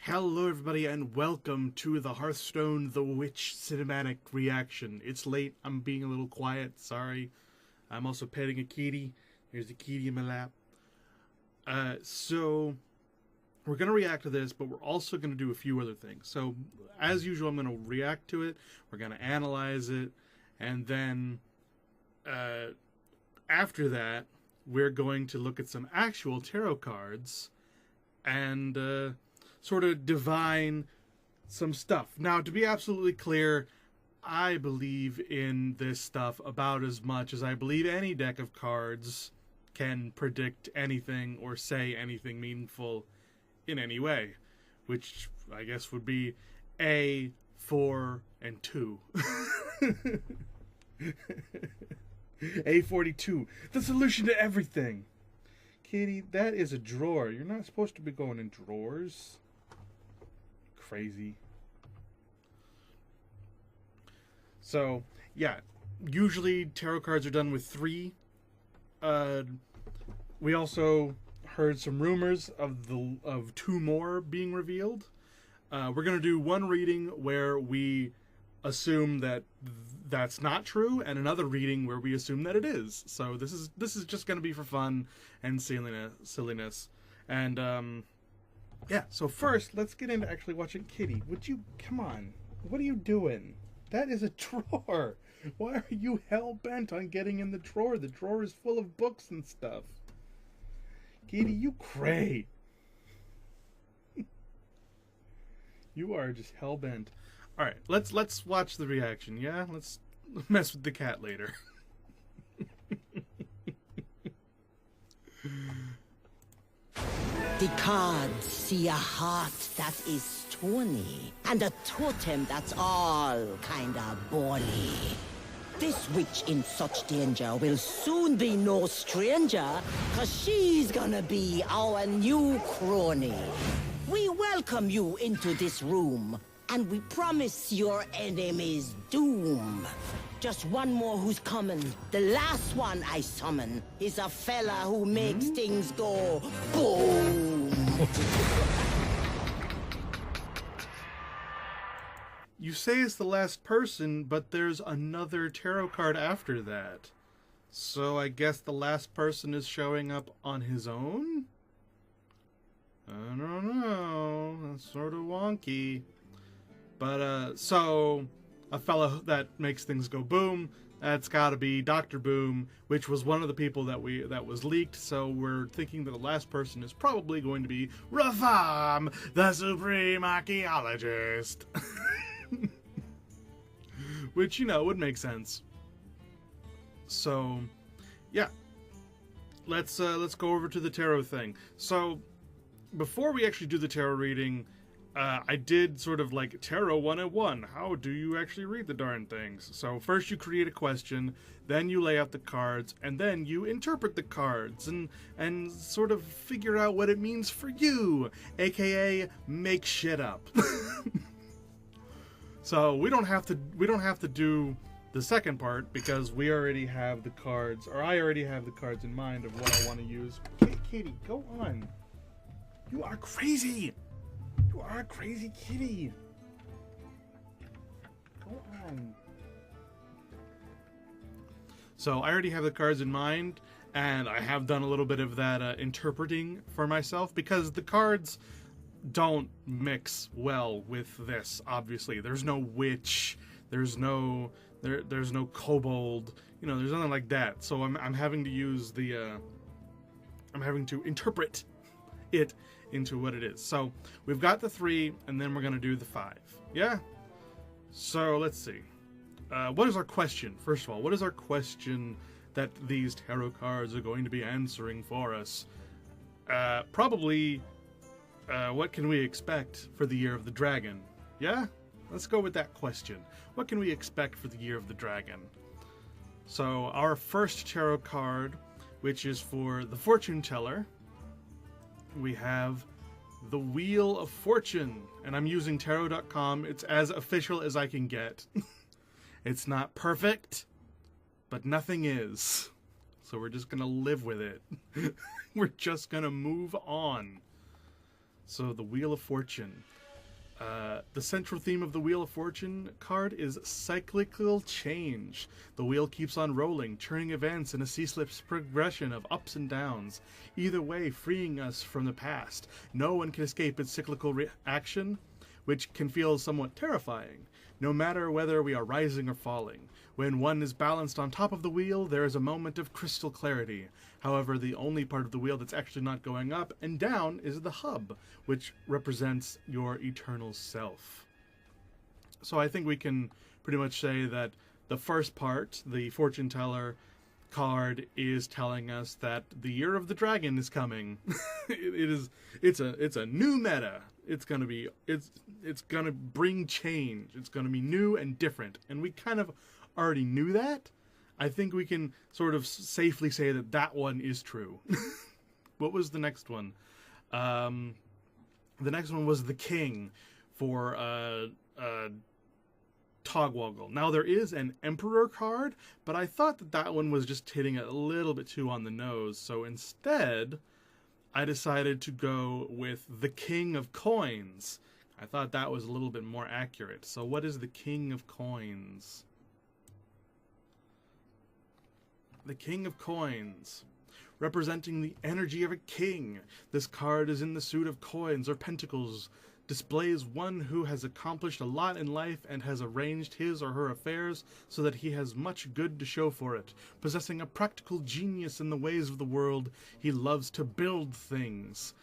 Hello everybody and welcome to the Hearthstone The Witch cinematic reaction. It's late, I'm being a little quiet, sorry. I'm also petting a kitty. There's a kitty in my lap. So we're going to react to this, but we're also going to do a few other things. So as usual, I'm going to react to it, we're going to analyze it, and then after that, we're going to look at some actual tarot cards and sort of divine some stuff. Now, to be absolutely clear, I believe in this stuff about as much as I believe any deck of cards can predict anything or say anything meaningful in any way, which I guess would be A, 4, and 2. A42, the solution to everything. Kitty, that is a drawer. You're not supposed to be going in drawers. Crazy. So, yeah. Usually tarot cards are done with 3. We also heard some rumors of 2 more being revealed. We're going to do one reading where we assume that that's not true, and another reading where we assume that it is. So this is just going to be for fun and silliness. And yeah, so first let's get into actually watching Kitty. Would you come on? What are you doing? That is a drawer. Why are you hell-bent on getting in the drawer? The drawer is full of books and stuff. Kitty, you cray. You are just hell-bent. All right, let's watch the reaction. Yeah, let's mess with the cat later. The cards see a heart that is stony and a totem that's all kinda bony. This witch in such danger will soon be no stranger, 'cause she's gonna be our new crony. We welcome you into this room, and we promise your enemies doom. Just one more who's coming. The last one I summon is a fella who makes things go boom. You say it's the last person, but there's another tarot card after that. So I guess the last person is showing up on his own? I don't know. That's sort of wonky. But, so, a fella that makes things go boom, that's gotta be Dr. Boom, which was one of the people that was leaked, so we're thinking that the last person is probably going to be Ratham, the Supreme Archaeologist. Which, you know, would make sense. So, yeah. Let's go over to the tarot thing. So, before we actually do the tarot reading, I did sort of like Tarot 101. How do you actually read the darn things? So first you create a question, then you lay out the cards, and then you interpret the cards and sort of figure out what it means for you, aka make shit up. So we don't have to do the second part because we already have the cards, or I already have the cards in mind of what I want to use. Okay, Kitty, go on. You are crazy. You are a crazy kitty. Go on. So I already have the cards in mind, and I have done a little bit of that interpreting for myself because the cards don't mix well with this. Obviously, there's no witch, there's no kobold. You know, there's nothing like that. So I'm having to use the I'm having to interpret it into what it is. So we've got the 3, and then we're going to do the 5. Yeah? So let's see. What is our question? First of all, what is our question that these tarot cards are going to be answering for us? Probably, what can we expect for the Year of the Dragon? Yeah? Let's go with that question. What can we expect for the Year of the Dragon? So our first tarot card, which is for the Fortune Teller, we have the Wheel of Fortune, and I'm using tarot.com. It's as official as I can get. It's not perfect, but nothing is. So we're just gonna live with it. We're just gonna move on. So the Wheel of Fortune. The central theme of the Wheel of Fortune card is cyclical change. The wheel keeps on rolling, turning events in a ceaseless progression of ups and downs, either way freeing us from the past. No one can escape its cyclical action, which can feel somewhat terrifying, no matter whether we are rising or falling. When one is balanced on top of the wheel, there is a moment of crystal clarity. However, the only part of the wheel that's actually not going up and down is the hub, which represents your eternal self. So I think we can pretty much say that the first part, the fortune teller card, is telling us that the year of the dragon is coming. It's a new meta. It's gonna bring change. It's gonna be new and different, and we kind of already knew that. I think we can sort of safely say that that one is true. What was the next one? The next one was the king for Togwoggle. Now there is an emperor card, but I thought that that one was just hitting it a little bit too on the nose. So instead, I decided to go with the king of coins. I thought that was a little bit more accurate. So what is the king of coins? The king of coins, representing the energy of a king. This card is in the suit of coins or pentacles, displays one who has accomplished a lot in life and has arranged his or her affairs so that he has much good to show for it. Possessing a practical genius in the ways of the world, he loves to build things.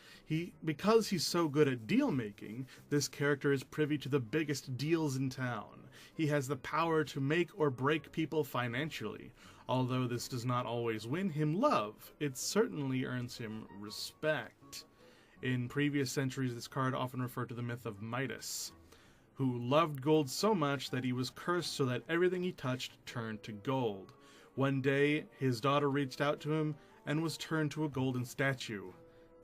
Because he's so good at deal making, this character is privy to the biggest deals in town. He has the power to make or break people financially. Although this does not always win him love, it certainly earns him respect. In previous centuries, this card often referred to the myth of Midas, who loved gold so much that he was cursed so that everything he touched turned to gold. One day, his daughter reached out to him and was turned to a golden statue.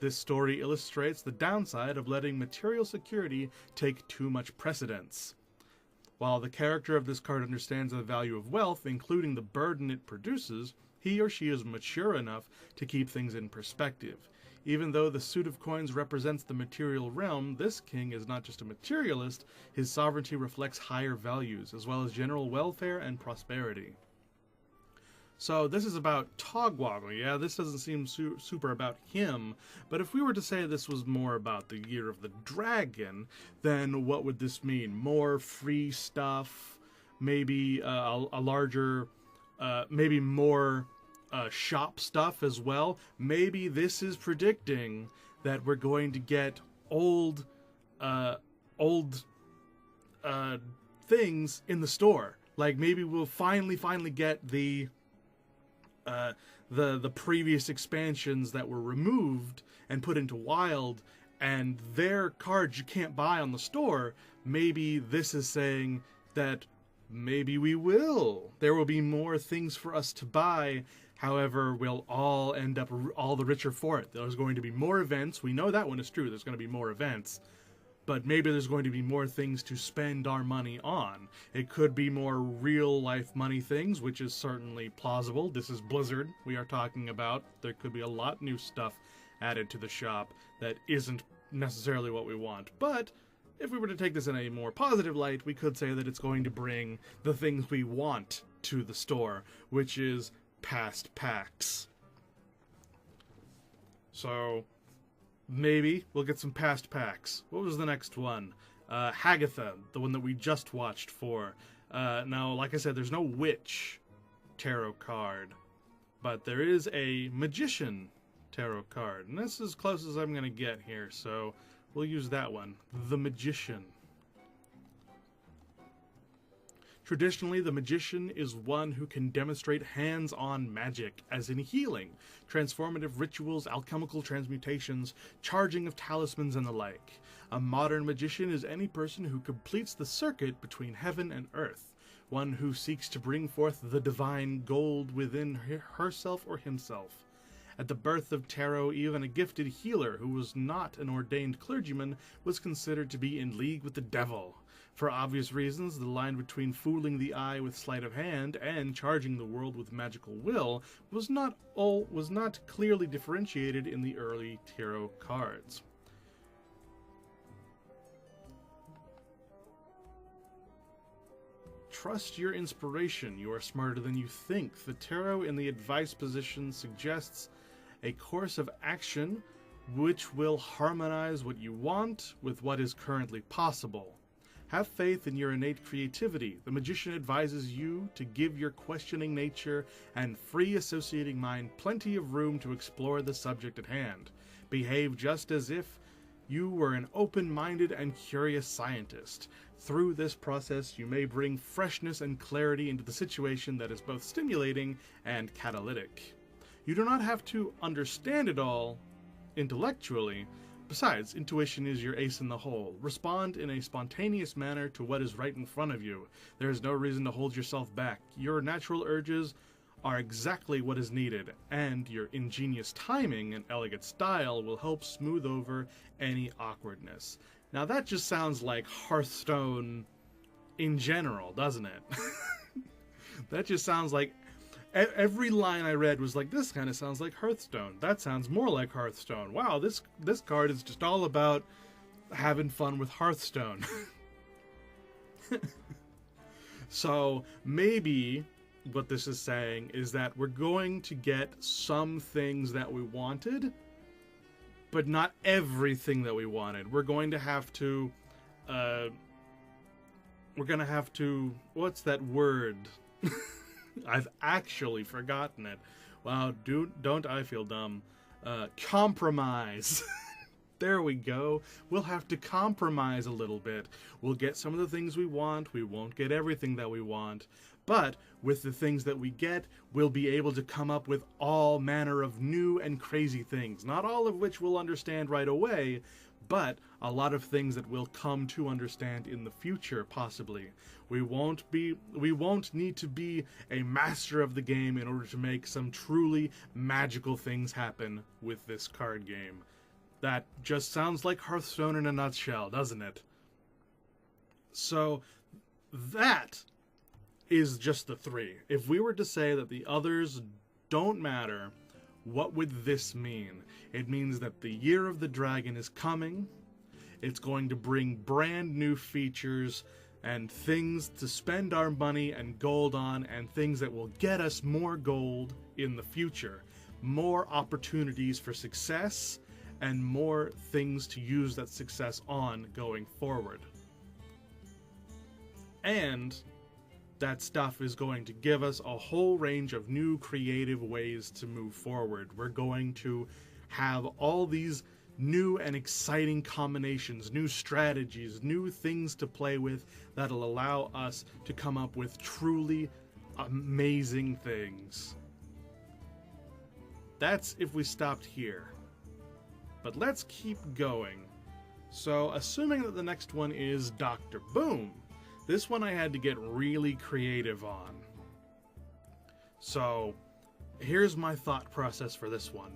This story illustrates the downside of letting material security take too much precedence. While the character of this card understands the value of wealth, including the burden it produces, he or she is mature enough to keep things in perspective. Even though the suit of coins represents the material realm, this king is not just a materialist. His sovereignty reflects higher values, as well as general welfare and prosperity. So this is about Togwoggle. Yeah, this doesn't seem super about him, but if we were to say this was more about the Year of the Dragon, then what would this mean? More free stuff, maybe a larger, maybe more shop stuff as well. Maybe this is predicting that we're going to get old things in the store. Like maybe we'll finally get the previous expansions that were removed and put into Wild, and their cards you can't buy on the store. Maybe this is saying that maybe we will. There will be more things for us to buy. However, we'll all end up all the richer for it. There's going to be more events. We know that one is true. There's going to be more events. But maybe there's going to be more things to spend our money on. It could be more real-life money things, which is certainly plausible. This is Blizzard we are talking about. There could be a lot new stuff added to the shop that isn't necessarily what we want. But if we were to take this in a more positive light, we could say that it's going to bring the things we want to the store, which is past packs. So maybe we'll get some past packs. What was the next one? Hagatha, the one that we just watched for. Now, like I said, there's no witch tarot card, but there is a magician tarot card, and this is as close as I'm going to get here, so we'll use that one. The Magician. Traditionally, the magician is one who can demonstrate hands-on magic, as in healing, transformative rituals, alchemical transmutations, charging of talismans, and the like. A modern magician is any person who completes the circuit between heaven and earth, one who seeks to bring forth the divine gold within herself or himself. At the birth of tarot, even a gifted healer who was not an ordained clergyman was considered to be in league with the devil. For obvious reasons, the line between fooling the eye with sleight of hand and charging the world with magical will was not clearly differentiated in the early tarot cards. trust your inspiration. You are smarter than you think. The tarot in the advice position suggests a course of action which will harmonize what you want with what is currently possible. Have faith in your innate creativity. The magician advises you to give your questioning nature and free associating mind plenty of room to explore the subject at hand. Behave just as if you were an open-minded and curious scientist. Through this process, you may bring freshness and clarity into the situation that is both stimulating and catalytic. You do not have to understand it all intellectually. Besides, intuition is your ace in the hole. Respond in a spontaneous manner to what is right in front of you. There is no reason to hold yourself back. Your natural urges are exactly what is needed, and your ingenious timing and elegant style will help smooth over any awkwardness. Now that just sounds like Hearthstone in general, doesn't it? That just sounds like... Every line I read was like, this kind of sounds like Hearthstone. That sounds more like Hearthstone. Wow, this card is just all about having fun with Hearthstone. So maybe what this is saying is that we're going to get some things that we wanted, but not everything that we wanted. We're going to have to... what's that word? I've actually forgotten it. Wow, don't I feel dumb. Compromise. There we go. We'll have to compromise a little bit. We'll get some of the things we want. We won't get everything that we want. But with the things that we get, we'll be able to come up with all manner of new and crazy things. Not all of which we'll understand right away, but a lot of things that we'll come to understand in the future, possibly. We won't need to be a master of the game in order to make some truly magical things happen with this card game. That just sounds like Hearthstone in a nutshell, doesn't it? So, that is just the three. If we were to say that the others don't matter, what would this mean? It means that the Year of the Dragon is coming. It's going to bring brand new features and things to spend our money and gold on, and things that will get us more gold in the future. More opportunities for success, and more things to use that success on going forward. And that stuff is going to give us a whole range of new creative ways to move forward. We're going to have all these new and exciting combinations, new strategies, new things to play with that'll allow us to come up with truly amazing things. That's if we stopped here. But let's keep going. So, assuming that the next one is Dr. Boom, this one I had to get really creative on. So, here's my thought process for this one.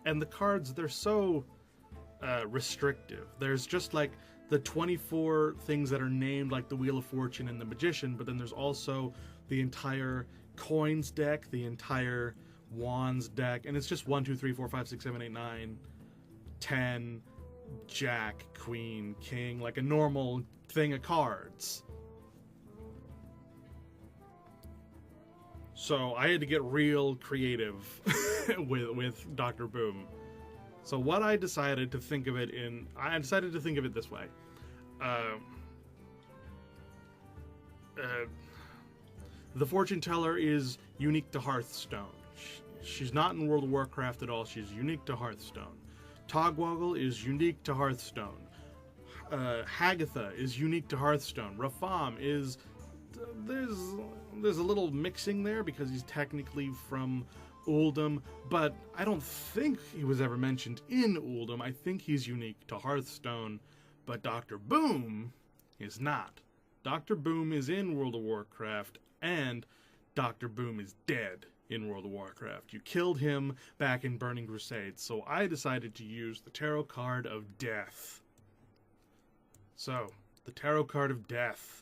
And the cards, they're so restrictive. There's just like the 24 things that are named, like the Wheel of Fortune and the Magician, but then there's also the entire coins deck, the entire wands deck, and it's just 1, 2, 3, 4, 5, 6, 7, 8, 9, 10, Jack, Queen, King, like a normal thing of cards. So I had to get real creative with Dr. Boom. So what I decided to think of it this way. The fortune teller is unique to Hearthstone. She's not in World of Warcraft at all. She's unique to Hearthstone. Togwoggle is unique to Hearthstone. Hagatha is unique to Hearthstone. Rafam is... There's a little mixing there because he's technically from Uldum, but I don't think he was ever mentioned in Uldum. I think he's unique to Hearthstone, but Dr. Boom is not. Dr. Boom is in World of Warcraft, and Dr. Boom is dead in World of Warcraft. You killed him back in Burning Crusade, so I decided to use the Tarot card of Death. So, the Tarot card of Death.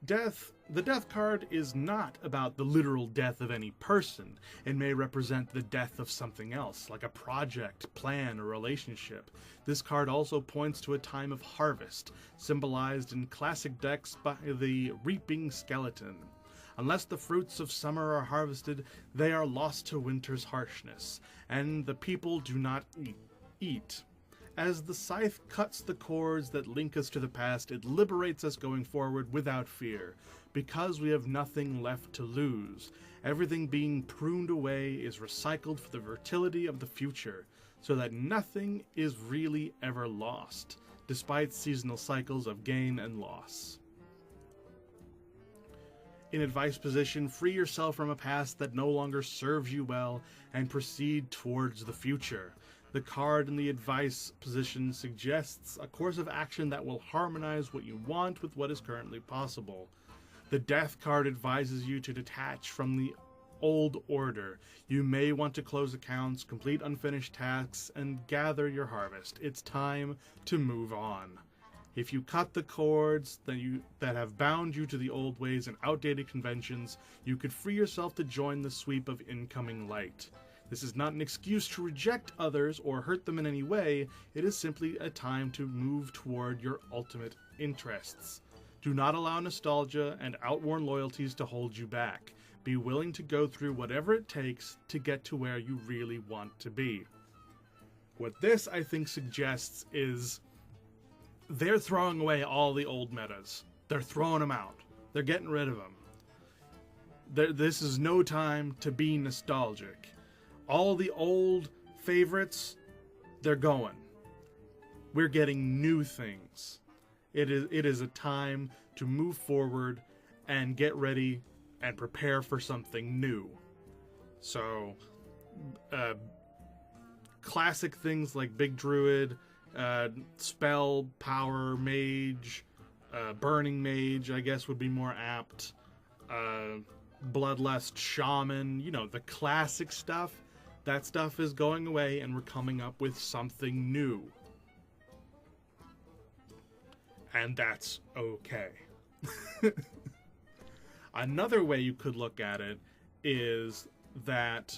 The death card is not about the literal death of any person. It may represent the death of something else, like a project, plan, or relationship. This card also points to a time of harvest, symbolized in classic decks by the reaping skeleton. Unless the fruits of summer are harvested, they are lost to winter's harshness, and the people do not eat. As the scythe cuts the cords that link us to the past, it liberates us going forward without fear, because we have nothing left to lose. Everything being pruned away is recycled for the fertility of the future, so that nothing is really ever lost, despite seasonal cycles of gain and loss. In advice position, free yourself from a past that no longer serves you well and proceed towards the future. The card in the advice position suggests a course of action that will harmonize what you want with what is currently possible. The death card advises you to detach from the old order. You may want to close accounts, complete unfinished tasks, and gather your harvest. It's time to move on. If you cut the cords that have bound you to the old ways and outdated conventions, you could free yourself to join the sweep of incoming light. This is not an excuse to reject others or hurt them in any way. It is simply a time to move toward your ultimate interests. Do not allow nostalgia and outworn loyalties to hold you back. Be willing to go through whatever it takes to get to where you really want to be. What this, I think, suggests is they're throwing away all the old metas. They're throwing them out. They're getting rid of them. This is no time to be nostalgic. All the old favorites, they're going. We're getting new things. It is a time to move forward and get ready and prepare for something new. So, classic things like Big Druid, Spell, Power, Mage, Burning Mage, I guess would be more apt. Bloodlust, Shaman, the classic stuff. That stuff is going away and we're coming up with something new. And that's okay. Another way you could look at it is that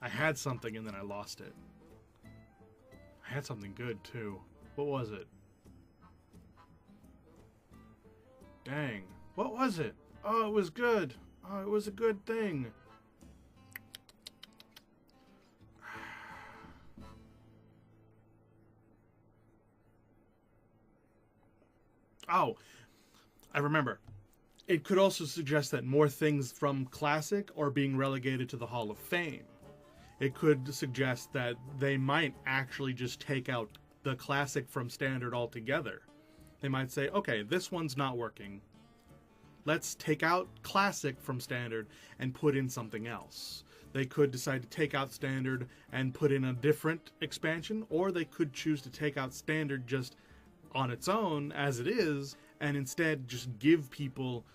I had something and then I lost it. I had something good too. What was it? Dang. What was it? Oh, it was good. Oh, it was a good thing. Oh, I remember. It could also suggest that more things from Classic are being relegated to the Hall of Fame. It could suggest that they might actually just take out the Classic from Standard altogether. They might say, okay, this one's not working. Let's take out Classic from Standard and put in something else. They could decide to take out Standard and put in a different expansion, or they could choose to take out Standard just on its own as it is, and instead just give people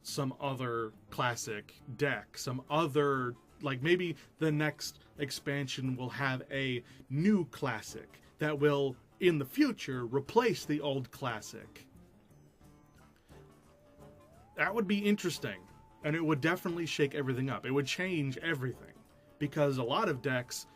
some other Classic deck, some other, like maybe the next expansion will have a new Classic that will, in the future, replace the old Classic. That would be interesting, and it would definitely shake everything up. It would change everything, because a lot of decks,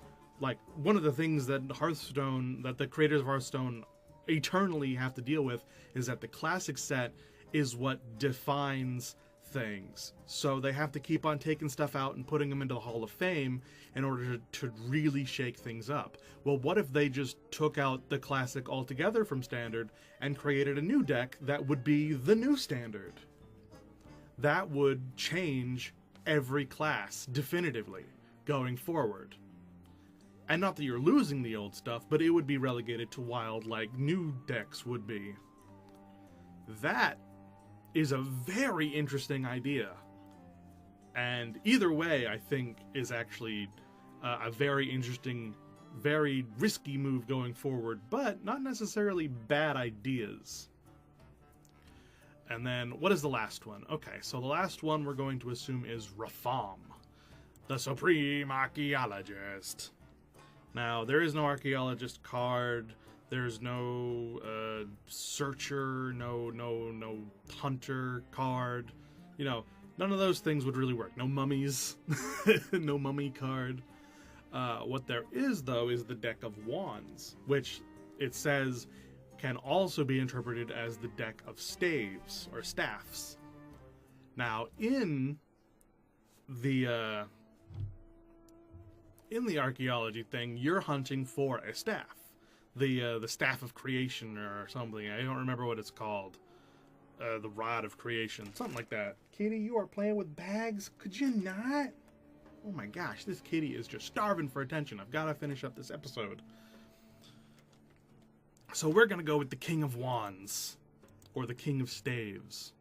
like one of the things that Hearthstone, that the creators of Hearthstone eternally have to deal with, is that the Classic set is what defines things. So they have to keep on taking stuff out and putting them into the Hall of Fame in order to really shake things up. Well, what if they just took out the Classic altogether from Standard and created a new deck that would be the new Standard? That would change every class definitively going forward. And not that you're losing the old stuff, but it would be relegated to Wild like new decks would be. That is a very interesting idea. And either way, I think, is actually a very interesting, very risky move going forward, but not necessarily bad ideas. And then, what is the last one? Okay, so the last one we're going to assume is Rafaam, the Supreme Archaeologist. Now, there is no Archaeologist card. There's no searcher, no hunter card. You know, none of those things would really work. No mummies, no mummy card. What there is, though, is the deck of wands, which it says can also be interpreted as the deck of staves or staffs. Now, in the archaeology thing, you're hunting for a staff, the staff of creation or something. I don't remember what it's called. The rod of creation, something like that. Kitty, you are playing with bags. Could you not? Oh my gosh, this kitty is just starving for attention. I've got to finish up this episode. So we're gonna go with the King of Wands, or the King of Staves.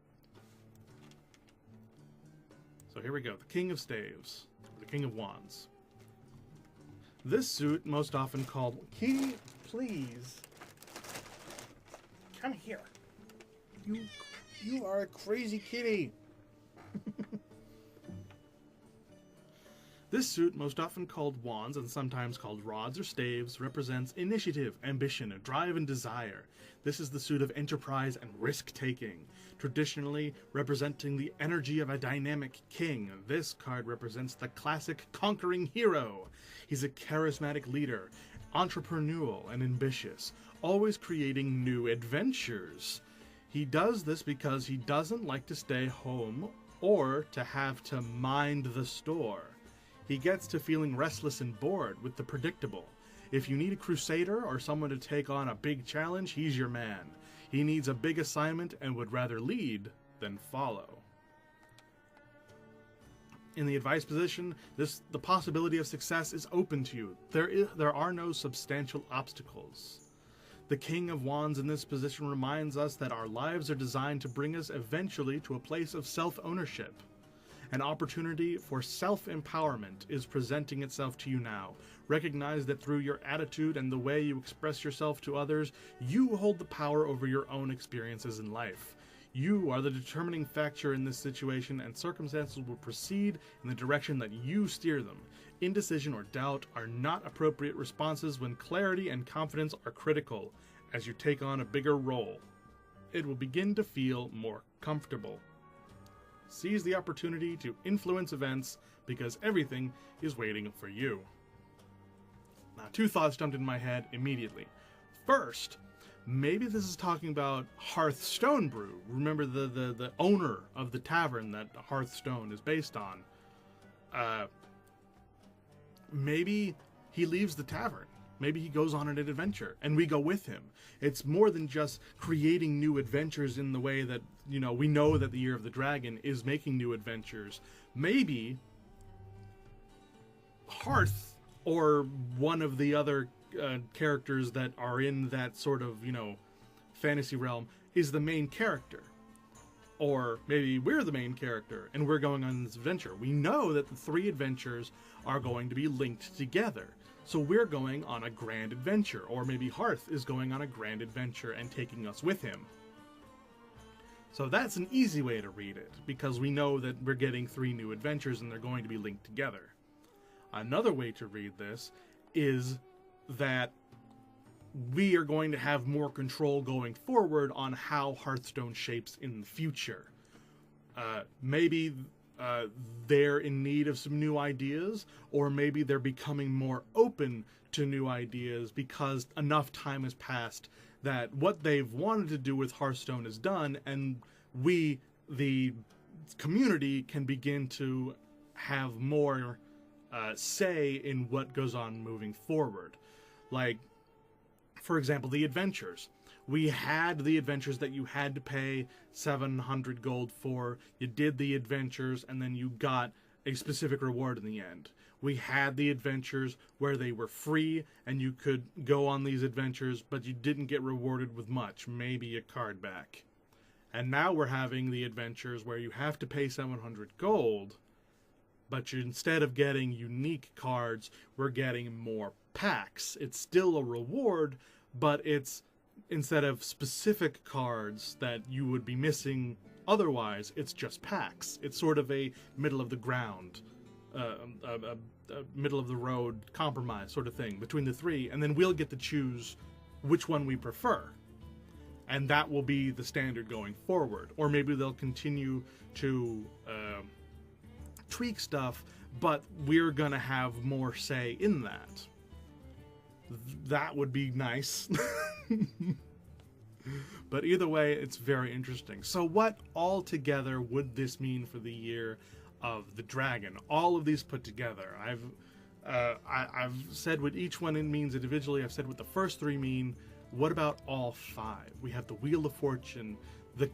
So here we go, the King of Staves, the King of Wands. This suit, most often called... Kitty, please. Come here. You are a crazy kitty. This suit, most often called wands and sometimes called rods or staves, represents initiative, ambition, drive, and desire. This is the suit of enterprise and risk-taking, traditionally representing the energy of a dynamic king. This card represents the classic conquering hero. He's a charismatic leader, entrepreneurial and ambitious, always creating new adventures. He does this because he doesn't like to stay home or to have to mind the store. He gets to feeling restless and bored with the predictable. If you need a crusader or someone to take on a big challenge, he's your man. He needs a big assignment and would rather lead than follow. In the advice position, the possibility of success is open to you. There are no substantial obstacles. The King of Wands in this position reminds us that our lives are designed to bring us eventually to a place of self-ownership. An opportunity for self-empowerment is presenting itself to you now. Recognize that through your attitude and the way you express yourself to others, you hold the power over your own experiences in life. You are the determining factor in this situation, and circumstances will proceed in the direction that you steer them. Indecision or doubt are not appropriate responses when clarity and confidence are critical. As you take on a bigger role, it will begin to feel more comfortable. Seize the opportunity to influence events because everything is waiting for you. Now, two thoughts jumped in my head immediately. First, maybe this is talking about Hearthstone Brew. Remember the owner of the tavern that Hearthstone is based on. Maybe he leaves the tavern. Maybe he goes on an adventure, and we go with him. It's more than just creating new adventures in the way that, you know, we know that the Year of the Dragon is making new adventures. Maybe Hearth, or one of the other characters that are in that sort of, you know, fantasy realm, is the main character. Or maybe we're the main character, and we're going on this adventure. We know that the three adventures are going to be linked together. So we're going on a grand adventure, or maybe Hearth is going on a grand adventure and taking us with him. So that's an easy way to read it, because we know that we're getting three new adventures and they're going to be linked together. Another way to read this is that we are going to have more control going forward on how Hearthstone shapes in the future. Maybe they're in need of some new ideas, or maybe they're becoming more open to new ideas because enough time has passed that what they've wanted to do with Hearthstone is done, and we, the community, can begin to have more say in what goes on moving forward. Like, for example, the adventures. We had the adventures that you had to pay 700 gold for. You did the adventures, and then you got a specific reward in the end. We had the adventures where they were free, and you could go on these adventures, but you didn't get rewarded with much, maybe a card back. And now we're having the adventures where you have to pay 700 gold, but instead of getting unique cards, we're getting more packs. It's still a reward, but it's, instead of specific cards that you would be missing otherwise, it's just packs. It's sort of a middle of the ground, a middle of the road compromise sort of thing between the three, and then we'll get to choose which one we prefer. And that will be the standard going forward. Or maybe they'll continue to tweak stuff, but we're going to have more say in that. That would be nice. But either way, it's very interesting. So what altogether would this mean for the year of the dragon? All of these put together. I've said what each one means individually. I've said what the first three mean. What about all five? We have the Wheel of Fortune, the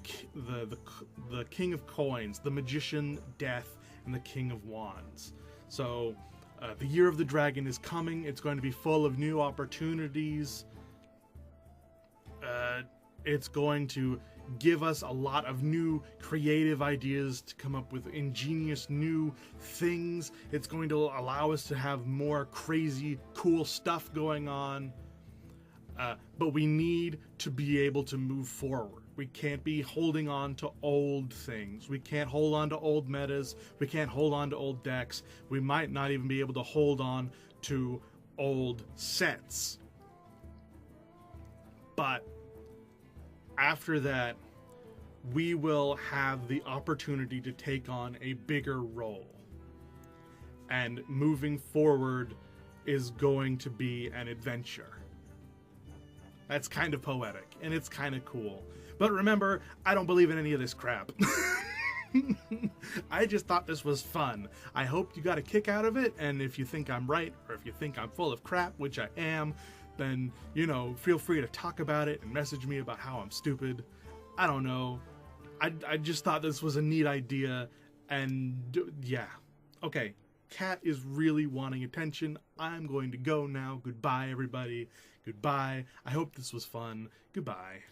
King of Coins, the Magician, Death, and the King of Wands. So the Year of the Dragon is coming. It's going to be full of new opportunities. It's going to give us a lot of new creative ideas to come up with ingenious new things. It's going to allow us to have more crazy, cool stuff going on. But we need to be able to move forward. We can't be holding on to old things. We can't hold on to old metas. We can't hold on to old decks. We might not even be able to hold on to old sets. But after that, we will have the opportunity to take on a bigger role. And moving forward is going to be an adventure. That's kind of poetic, and it's kind of cool. But remember, I don't believe in any of this crap. I just thought this was fun. I hope you got a kick out of it, and if you think I'm right, or if you think I'm full of crap, which I am, then, feel free to talk about it and message me about how I'm stupid. I don't know. I just thought this was a neat idea, and yeah. Okay, Cat is really wanting attention. I'm going to go now. Goodbye, everybody. Goodbye. I hope this was fun. Goodbye.